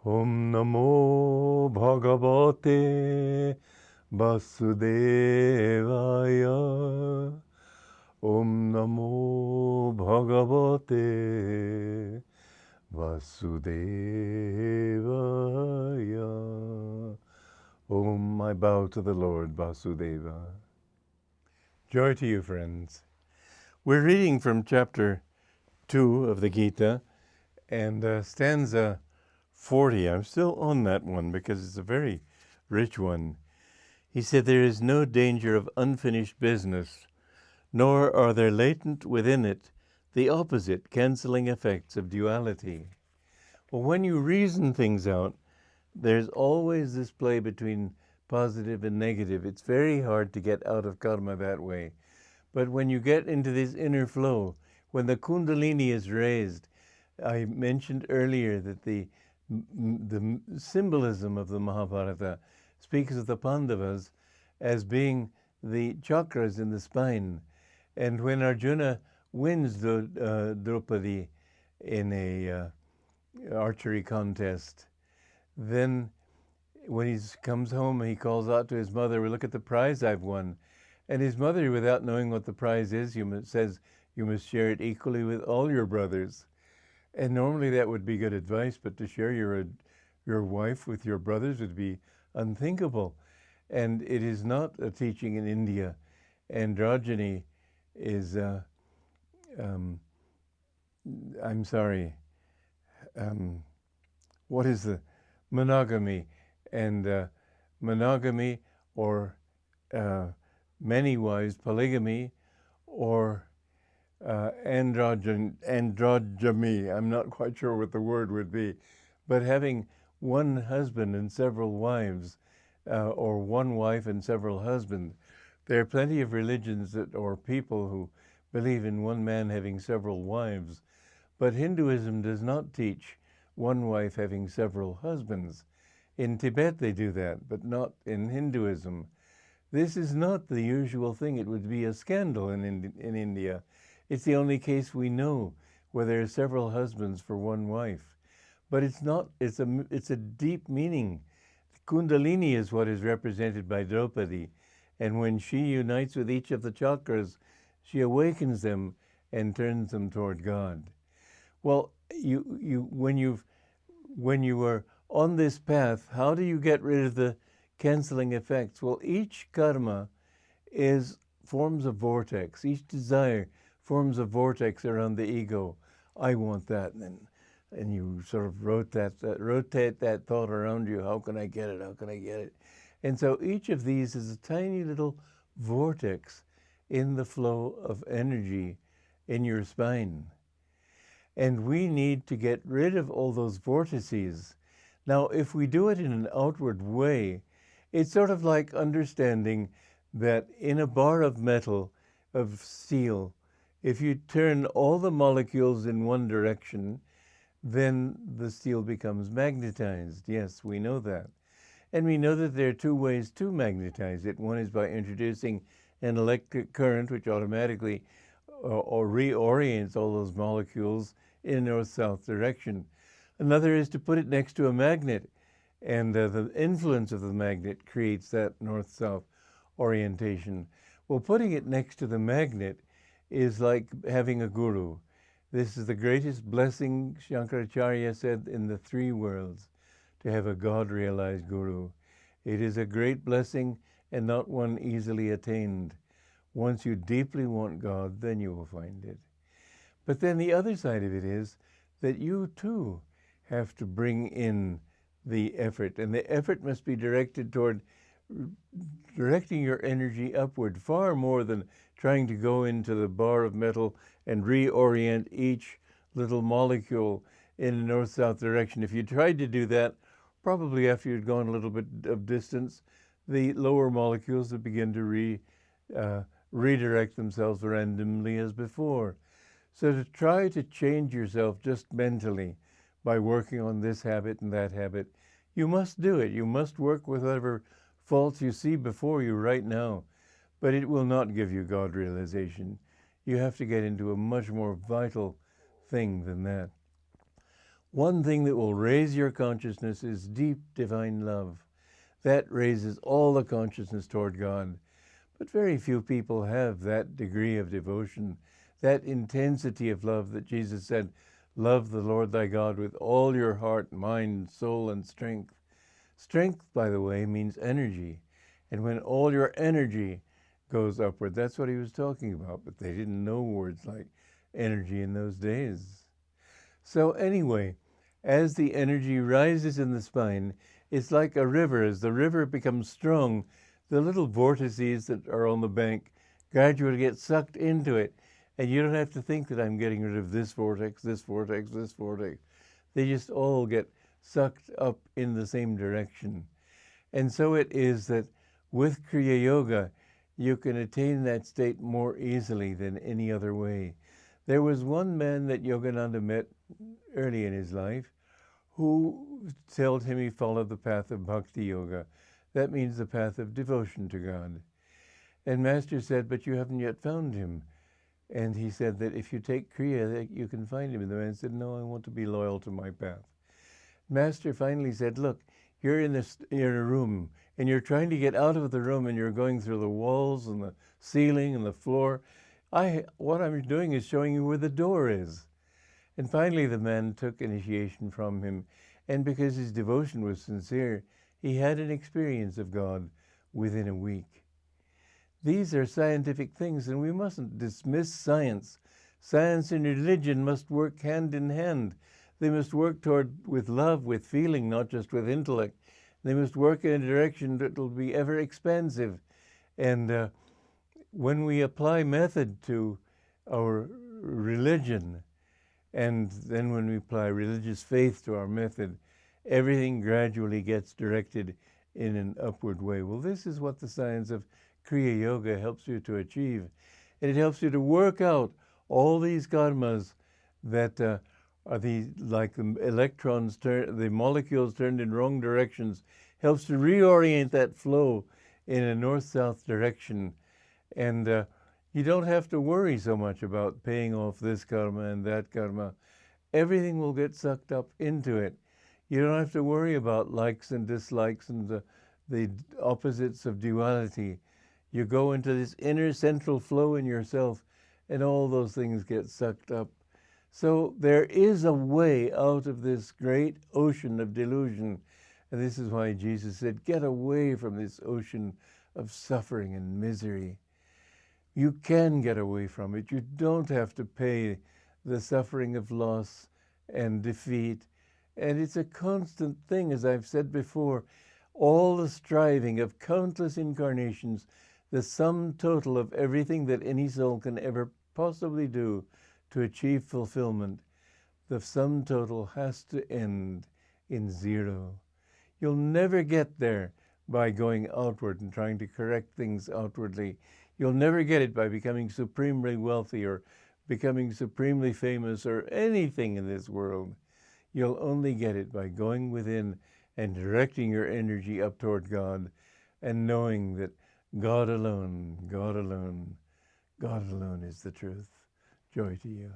Om Namo Bhagavate Vasudevaya. Om Namo Bhagavate Vasudevaya. Om, I bow to the Lord Vasudeva. Joy to you, friends. We're reading from chapter 2 of the Gita and stanza 40. I'm still on that one because it's a very rich one. He said, there is no danger of unfinished business, nor are there latent within it the opposite cancelling effects of duality. Well, when you reason things out, there's always this play between positive and negative. It's very hard to get out of karma that way. But when you get into this inner flow, when the Kundalini is raised, I mentioned earlier that the symbolism of the Mahabharata speaks of the Pandavas as being the chakras in the spine. And when Arjuna wins Draupadi in a archery contest, then when he comes home, he calls out to his mother, well, look at the prize I've won. And his mother, without knowing what the prize is, says, you must share it equally with all your brothers. And normally that would be good advice, but to share your wife with your brothers would be unthinkable. And it is not a teaching in India. Androgyny is, I'm sorry, what is the monogamy? And monogamy or many wives, polygamy, or androgyny, I'm not quite sure what the word would be, but having one husband and several wives, or one wife and several husbands. There are plenty of religions or people who believe in one man having several wives, but Hinduism does not teach one wife having several husbands. In Tibet they do that, but not in Hinduism. This is not the usual thing. It would be a scandal in India. It's the only case we know where there are several husbands for one wife. But it's not, it's a deep meaning. Kundalini is what is represented by Draupadi. And when she unites with each of the chakras, she awakens them and turns them toward God. Well, when you are on this path, how do you get rid of the canceling effects? Well, each karma forms a vortex. Each desire forms a vortex around the ego. I want that, and you sort of rotate that thought around you. How can I get it? How can I get it? And so each of these is a tiny little vortex in the flow of energy in your spine. And we need to get rid of all those vortices. Now, if we do it in an outward way, it's sort of like understanding that in a bar of metal, of steel, if you turn all the molecules in one direction, then the steel becomes magnetized. Yes, we know that. And we know that there are two ways to magnetize it. One is by introducing an electric current, which automatically or reorients all those molecules in north-south direction. Another is to put it next to a magnet, and the influence of the magnet creates that north-south orientation. Well, putting it next to the magnet is like having a guru. This is the greatest blessing, Shankaracharya said, in the three worlds, to have a God-realized guru. It is a great blessing and not one easily attained. Once you deeply want God, then you will find it. But then the other side of it is that you too have to bring in the effort, and the effort must be directed toward directing your energy upward far more than trying to go into the bar of metal and reorient each little molecule in a north-south direction. If you tried to do that, probably after you'd gone a little bit of distance, the lower molecules would begin to redirect themselves randomly as before. So to try to change yourself just mentally by working on this habit and that habit, you must do it. You must work with whatever faults you see before you right now, but it will not give you God realization. You have to get into a much more vital thing than that. One thing that will raise your consciousness is deep divine love. That raises all the consciousness toward God. But very few people have that degree of devotion, that intensity of love that Jesus said, love the Lord thy God with all your heart, mind, soul, and strength. Strength, by the way, means energy. And when all your energy goes upward, that's what he was talking about. But they didn't know words like energy in those days. So anyway, as the energy rises in the spine, it's like a river. As the river becomes strong, the little vortices that are on the bank gradually get sucked into it. And you don't have to think that I'm getting rid of this vortex, this vortex, this vortex. They just all get sucked up in the same direction. And so it is that with Kriya Yoga, you can attain that state more easily than any other way. There was one man that Yogananda met early in his life who told him he followed the path of Bhakti Yoga. That means the path of devotion to God. And Master said, but you haven't yet found him. And he said that if you take Kriya, that you can find him. And the man said, no, I want to be loyal to my path. Master finally said, look, you're in a room, and you're trying to get out of the room, and you're going through the walls and the ceiling and the floor. What I'm doing is showing you where the door is. And finally the man took initiation from him, and because his devotion was sincere, he had an experience of God within a week. These are scientific things, and we mustn't dismiss science. Science and religion must work hand in hand. They must work with love, with feeling, not just with intellect. They must work in a direction that will be ever expansive. And when we apply method to our religion, and then when we apply religious faith to our method, everything gradually gets directed in an upward way. Well, this is what the science of Kriya Yoga helps you to achieve. And it helps you to work out all these karmas that are like the electrons, the molecules turned in wrong directions, helps to reorient that flow in a north-south direction. And you don't have to worry so much about paying off this karma and that karma. Everything will get sucked up into it. You don't have to worry about likes and dislikes and the opposites of duality. You go into this inner central flow in yourself, and all those things get sucked up. So there is a way out of this great ocean of delusion. And this is why Jesus said, get away from this ocean of suffering and misery. You can get away from it. You don't have to pay the suffering of loss and defeat. And it's a constant thing, as I've said before, all the striving of countless incarnations, the sum total of everything that any soul can ever possibly do to achieve fulfillment, the sum total has to end in zero. You'll never get there by going outward and trying to correct things outwardly. You'll never get it by becoming supremely wealthy or becoming supremely famous or anything in this world. You'll only get it by going within and directing your energy up toward God and knowing that God alone, God alone, God alone is the truth. Joy to you.